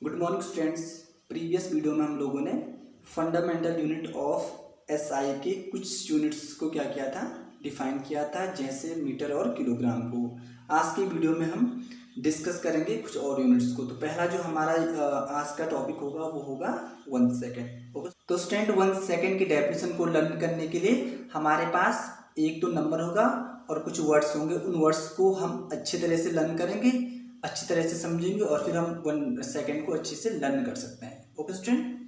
Good morning students. Previous video में हम लोगों ने फंडामेंटल यूनिट ऑफ एसआई के कुछ यूनिट्स को क्या किया था, डिफाइन किया था, जैसे मीटर और किलोग्राम को। आज की वीडियो में हम डिस्कस करेंगे कुछ और यूनिट्स को। तो पहला जो हमारा आज का टॉपिक होगा वो होगा 1 सेकेंड। ओके, तो स्टूडेंट 1 सेकेंड की डेफिनेशन को लर्न करने के लिए हमारे पास एक तो नंबर होगा और कुछ वर्ड्स होंगे। उन वर्ड्स को हम अच्छी तरह से लर्न करेंगे, अच्छी तरह से समझेंगे और फिर हम 1 सेकेंड को अच्छे से लर्न कर सकते हैं। ओके स्टूडेंट,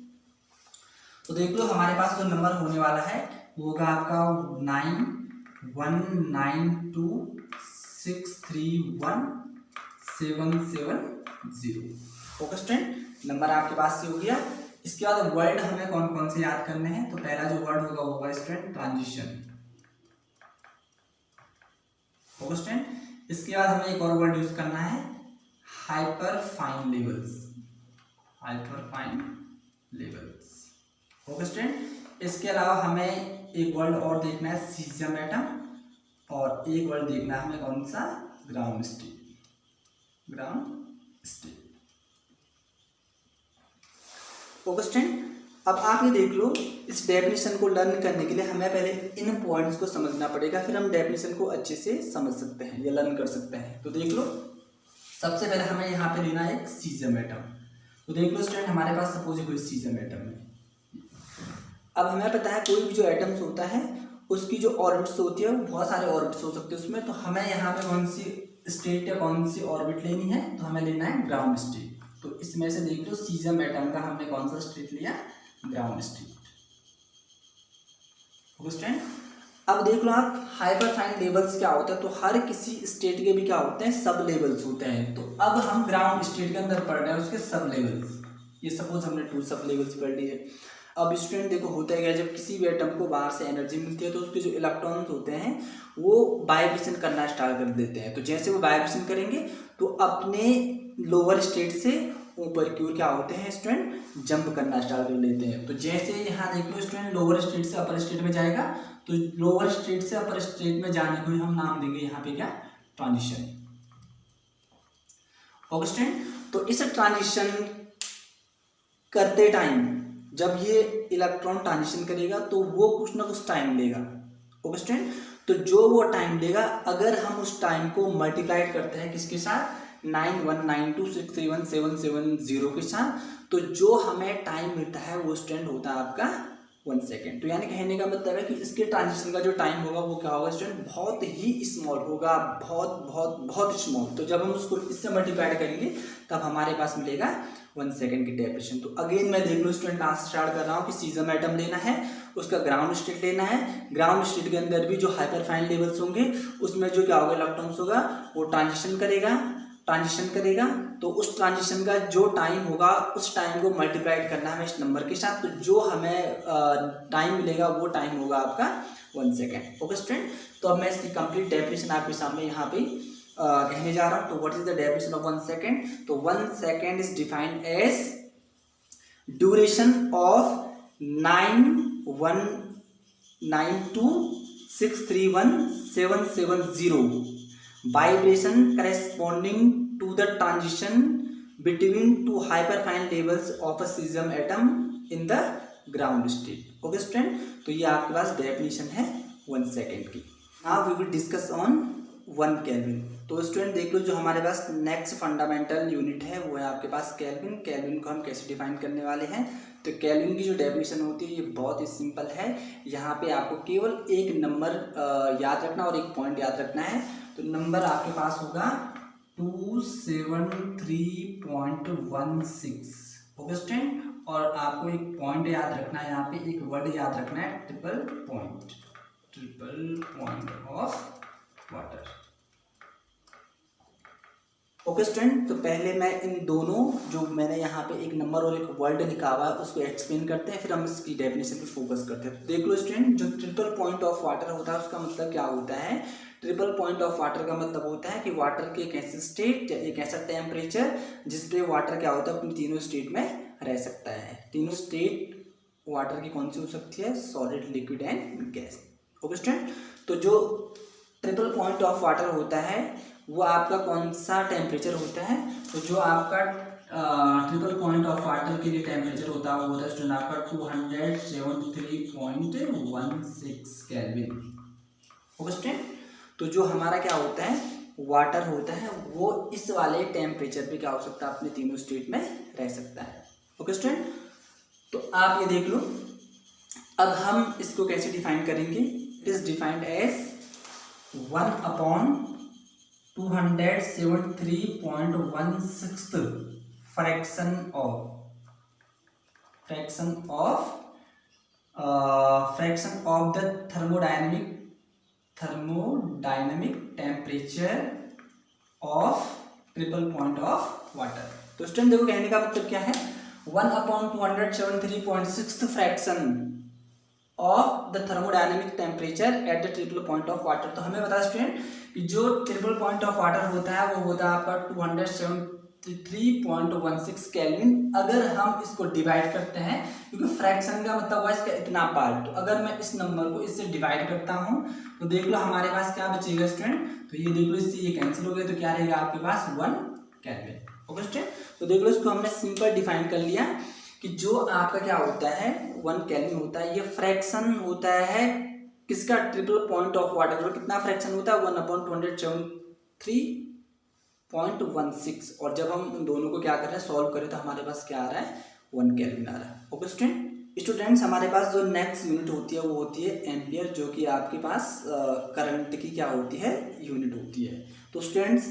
तो देख लो हमारे पास जो नंबर होने वाला है वो होगा आपका 9192631770। ओके स्टूडेंट, नंबर आपके पास से हो गया। इसके बाद वर्ड हमें कौन कौन से याद करने हैं। तो पहला जो वर्ड होगा वो होगा स्टूडेंट ट्रांजिशन। ओके स्टूडेंट, इसके बाद हमें एक और वर्ड यूज करना है hyper fine levels. Hyper fine levels. Okay student, इसके अलावा हमें एक वर्ड और देखना है सीजियम एटम, और एक वर्ड देखना है हमें कौन सा, ground state. Ground state. Okay student, अब आप ये देख लो, इस डेफिनेशन को लर्न करने के लिए हमें पहले इन पॉइंट्स को समझना पड़ेगा, फिर हम डेफिनेशन को अच्छे से समझ सकते हैं या लर्न कर सकते हैं। तो देख लो, सबसे पहले हमें यहाँ पे लेना है एक सीजियम एटम। तो देख लो स्टूडेंट, हमारे पास सपोज कोई सीजियम एटम है। अब हमें पता है कोई भी जो एटम्स होता है उसकी जो ऑर्बिट्स होती है वो बहुत सारे ऑर्बिट्स हो सकते हैं उसमें। तो हमें यहाँ पे कौन सी स्टेट या कौन सी ऑर्बिट लेनी है, तो हमें लेना है ग्राउंड स्टेट। तो इसमें से देख लो सीजियम एटम का हमने कौन सा स्टेट लिया, ग्राउंड स्टेट। ओके स्टूडेंट, अब देख लो आप हाइपर फाइन लेवल्स क्या होता है। तो हर किसी स्टेट के भी क्या होते हैं, सब लेवल्स होते हैं। तो अब हम ग्राउंड स्टेट के अंदर पढ़ रहे हैं उसके सब लेवल्स। ये सपोज हमने 2 सब लेवल्स पढ़ लिए। अब स्टूडेंट देखो होता है क्या, जब किसी भी एटम को बाहर से एनर्जी मिलती है तो उसके जो इलेक्ट्रॉन्स होते हैं वो वाइब्रेशन करना स्टार्ट कर देते हैं। तो जैसे वो वाइब्रेशन करेंगे तो अपने लोअर स्टेट से ऊपर की ओर क्या होते हैं स्टूडेंट, जंप करना स्टार्ट कर लेते हैं। तो जैसे यहाँ देख लो स्टूडेंट, लोअर स्टेट से अपर स्टेट में जाएगा, तो लोअर स्टेट से अपर स्टेट में जाने को हम नाम देंगे यहाँ पे क्या, ट्रांजिशन। ओके स्टूडेंट, तो इस ट्रांजिशन करते टाइम जब ये इलेक्ट्रॉन ट्रांजिशन करेगा तो वो कुछ ना कुछ टाइम लेगा। ओके स्टूडेंट, तो जो वो टाइम लेगा अगर हम उस टाइम को मल्टीप्लाई करते हैं किसके साथ, 9192631770 के साथ, तो जो हमें टाइम मिलता है वो स्टूडेंट होता है आपका 1 सेकेंड। तो यानी कहने का मतलब है कि इसके ट्रांजिशन का जो टाइम होगा वो क्या होगा स्टूडेंट, बहुत ही स्मॉल होगा, बहुत बहुत बहुत स्मॉल। तो जब हम उसको इससे मल्टीप्लाई करेंगे तब हमारे पास मिलेगा 1 सेकेंड की डेफिनेशन। तो अगेन मैं देख लो स्टूडेंट कहाँ से स्टार्ट कर रहा हूँ कि सीजियम एटम लेना है, उसका ग्राउंड स्टेट लेना है। ग्राउंड स्टेट के अंदर भी जो हाइपर फाइन लेवल्स होंगे उसमें जो क्या होगा, इलेक्ट्रॉन्स होगा वो ट्रांजिशन करेगा। तो उस ट्रांजिशन का जो टाइम होगा उस टाइम को मल्टीप्लाई करना है हमें इस नंबर के साथ। तो जो हमें टाइम मिलेगा वो टाइम होगा आपका 1 सेकेंड। ओके स्टूडेंट, तो अब मैं इसकी कंप्लीट डेफिनेशन आपके सामने यहाँ पे कहने जा रहा हूँ। तो what is the definition of 1 second. तो 1 second is defined as duration of 9192631770 vibration corresponding to the transition between 2 hyperfine levels of a cesium atom in the ground state. Okay student, तो ये आपके पास डेफिनेशन है 1 second की। Now we will discuss on 1 kelvin. तो student देख लो, जो हमारे पास next fundamental unit है वो है आपके पास केल्विन। केल्विन को हम कैसे डिफाइन करने वाले हैं। तो केल्विन की जो डेफिनेशन होती है ये बहुत ही सिंपल है। यहाँ पे आपको केवल एक नंबर याद रखना और एक पॉइंट याद रखना है। तो नंबर आपके पास होगा 273.16। ओके स्टूडेंट, और आपको एक पॉइंट याद रखना है, यहाँ पे एक वर्ड याद रखना है, triple point of water. Okay student, तो पहले मैं इन दोनों जो मैंने यहाँ पे एक नंबर और एक वर्ड लिखा हुआ है उसको एक्सप्लेन करते हैं, फिर हम इसकी डेफिनेशन पे फोकस करते हैं। तो देख लो स्टूडेंट, जो ट्रिपल पॉइंट ऑफ वाटर होता है उसका मतलब क्या होता है। ट्रिपल पॉइंट ऑफ वाटर का मतलब होता है कि वाटर के एक ऐसे स्टेट या एक ऐसा टेम्परेचर जिसपे वाटर क्या होता है अपनी तीनों स्टेट में रह सकता है। तीनों स्टेट वाटर की कौन सी हो सकती है, solid, liquid and gas. Okay student, तो जो ट्रिपल पॉइंट ऑफ वाटर होता है वो आपका कौन सा टेम्परेचर होता है, तो जो आपका ट्रिपल पॉइंट ऑफ वाटर के लिए टेम्परेचर होता है वो होता है स्टूडेंट आपका 273.16 केल्विन। ओके स्टूडेंट, तो जो हमारा क्या होता है वाटर होता है वो इस वाले टेम्परेचर पे क्या हो सकता है अपने तीनों स्टेट में रह सकता है। ओके स्टूडेंट, तो आप ये देख लो। अब हम इसको कैसे डिफाइन करेंगे? It is defined as 1/273.16 fraction of the thermodynamic temperature of triple point of water. तो स्टूडेंट देखो कहने का मतलब क्या है, 1/273.6 fraction of the thermodynamic temperature at the triple point of water. तो हमें बता स्टूडेंट कि जो ट्रिपल पॉइंट ऑफ वाटर होता है वो होता है आपका 273.16 केल्विन। अगर हम इसको डिवाइड करते हैं, क्योंकि फ्रैक्शन का मतलब हुआ इसका इतना पार्ट, तो अगर मैं इस नंबर को इससे डिवाइड करता हूं तो देख लो हमारे पास क्या बचेगा स्टूडेंट, तो ये देख लो इससे ये कैंसिल हो गया, तो क्या रहेगा आपके पास 1 केल्विन। ओके स्टूडेंट, तो देख लो इसको हमने सिंपल डिफाइन कर लिया कि जो आपका क्या होता है 1 केल्विन होता है, ये फ्रैक्शन होता है किसका, ट्रिपल पॉइंट ऑफ वाटर का कितना फ्रैक्शन होता है 1/273.16, और जब हम उन दोनों को क्या कर रहे हैं सॉल्व करें तो हमारे पास क्या आ रहा है 1 केल्विन आ रहा है। ओके स्टूडेंट्स हमारे पास जो नेक्स्ट यूनिट होती है वो होती है एम्पियर, जो कि आपके पास करंट की क्या होती है यूनिट होती है। तो स्टूडेंट्स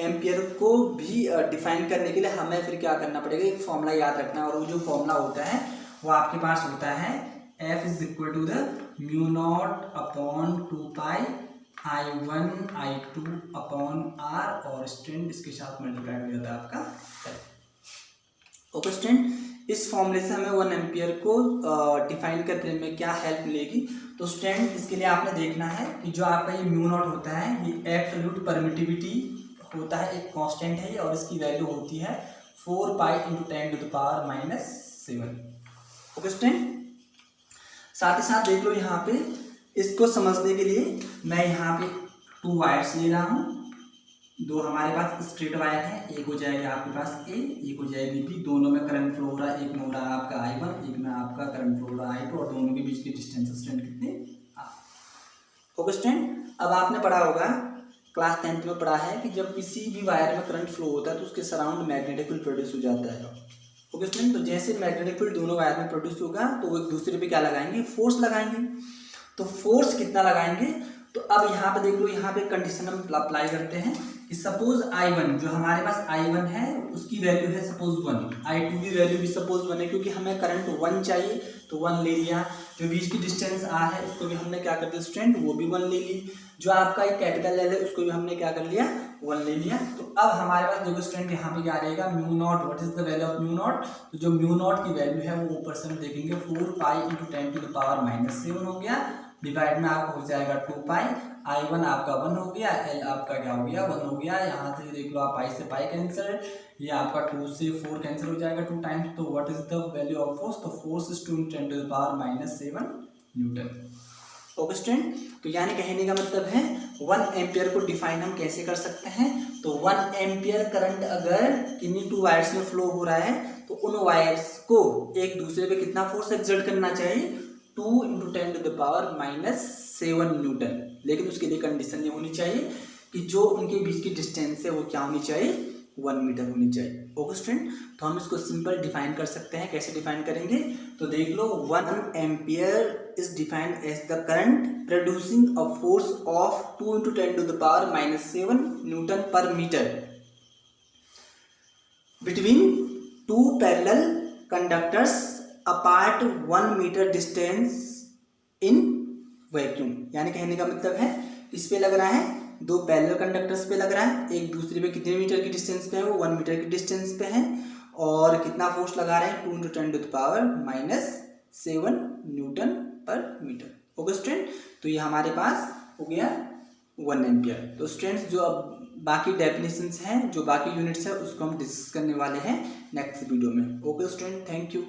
एम्पियर को भी डिफाइन करने के लिए हमें फिर क्या करना पड़ेगा, एक फॉर्मूला याद रखना है, और वो जो फॉर्मूला होता है वो आपके पास होता है F = μ0/2πI1I2/R, और स्टूडेंट इसके साथ मल्टीप्लाई हो जाता है आपका। ओके स्टूडेंट, इस फॉर्मूले से हमें 1 एम्पियर को डिफाइन करने में क्या हेल्प मिलेगी। तो स्टूडेंट इसके लिए आपने देखना है कि जो आपका ये μ0 होता है ये एब्सोल्यूट परमिटिविटी होता है, एक कांस्टेंट है और इसकी वैल्यू होती है 4π × 10⁻⁷। ओके स्टूडेंट, साथ ही साथ देख लो यहाँ पे इसको समझने के लिए मैं यहाँ पे 2 वायर्स ले रहा हूँ, 2 हमारे पास स्ट्रेट वायर है, एक हो जाएगा आपके पास A, एक हो जाएगी B, दोनों में करंट फ्लो हो रहा है, एक में हो रहा है आपका I1, एक में आपका करंट फ्लो हो रहा है I2, और दोनों के बीच की डिस्टेंस स्टूडेंट कितने। ओके स्टूडेंट, अब आपने पढ़ा होगा क्लास 10th में पढ़ा है कि जब किसी भी वायर में करंट फ्लो होता है तो उसके सराउंड मैग्नेटिक फील्ड प्रोड्यूस हो जाता है। ओके स्टूडेंट, तो जैसे मैग्नेटिक फील्ड दोनों वायर में प्रोड्यूस होगा तो वो एक दूसरे पे क्या लगाएंगे, फोर्स लगाएंगे। तो फोर्स कितना लगाएंगे, तो अब यहाँ पे देख लो, यहाँ पे कंडीशन हम अप्लाई करते हैं कि सपोज I1 जो हमारे पास I1 है उसकी वैल्यू है सपोज 1, I2 की वैल्यू भी सपोज 1 है, क्योंकि हमें करंट 1 चाहिए तो 1 ले लिया। जो बीच की डिस्टेंस R है उसको भी हमने क्या कर दिया स्टूडेंट, वो भी 1 ले ली। जो आपका एक कैपिटल L है उसको भी हमने क्या कर लिया, 1 ले लिया। तो अब हमारे पास देखो स्टूडेंट यहाँ पे क्या रहेगा μ0, what is the value of μ0, तो जो μ0 की वैल्यू है वो ऊपर से हम देखेंगे 4π × 10⁻⁷ हो गया, डिवाइड में आपका हो जाएगा 2π, I1 आपका 1 हो गया, L आपका क्या हो गया 1 हो गया। यहाँ से देख लो आप पाई से पाई कैंसिल, ये आपका 2 से 4 कैंसिल हो जाएगा 2 टाइम्स। तो what is the value of force, तो force is 2 × 10⁻⁷ newton. Okay student, तो यानी कहने का मतलब है 1 एम्पियर को डिफाइन हम कैसे कर सकते हैं, तो 1 एम्पियर करंट अगर किन्हीं 2 वायर्स में फ्लो हो रहा है तो उन वायर्स को एक दूसरे पे कितना फोर्स एक्सर्ट करना चाहिए, 2 × 10⁻⁷ न्यूटन। लेकिन उसके लिए कंडीशन ये होनी चाहिए कि जो उनके बीच की डिस्टेंस है वो क्या होनी चाहिए, 1 मीटर होनी चाहिए। ओके स्टूडेंट, तो हम इसको सिंपल डिफाइन कर सकते हैं, कैसे डिफाइन करेंगे, तो देख लो 1 ampere is defined as the current producing a force of 2 × 10⁻⁷ newton per metre between 2 parallel conductors apart 1 metre distance in vacuum. यानी कहने का मतलब है इस पे लग रहा है, 2 पैरेलल कंडक्टर्स पे लग रहा है, एक दूसरे पे कितने मीटर की डिस्टेंस पे है, वो 1 मीटर की डिस्टेंस पे है, और कितना फोर्स लगा रहे हैं 2 × 10⁻⁷ newton per metre. Okay student, तो ये हमारे पास हो गया 1 एम्पियर। तो स्टूडेंट्स जो अब बाकी डेफिनेशंस हैं, जो बाकी यूनिट्स हैं उसको हम डिस्कस करने वाले हैं नेक्स्ट वीडियो में। Okay student, thank you.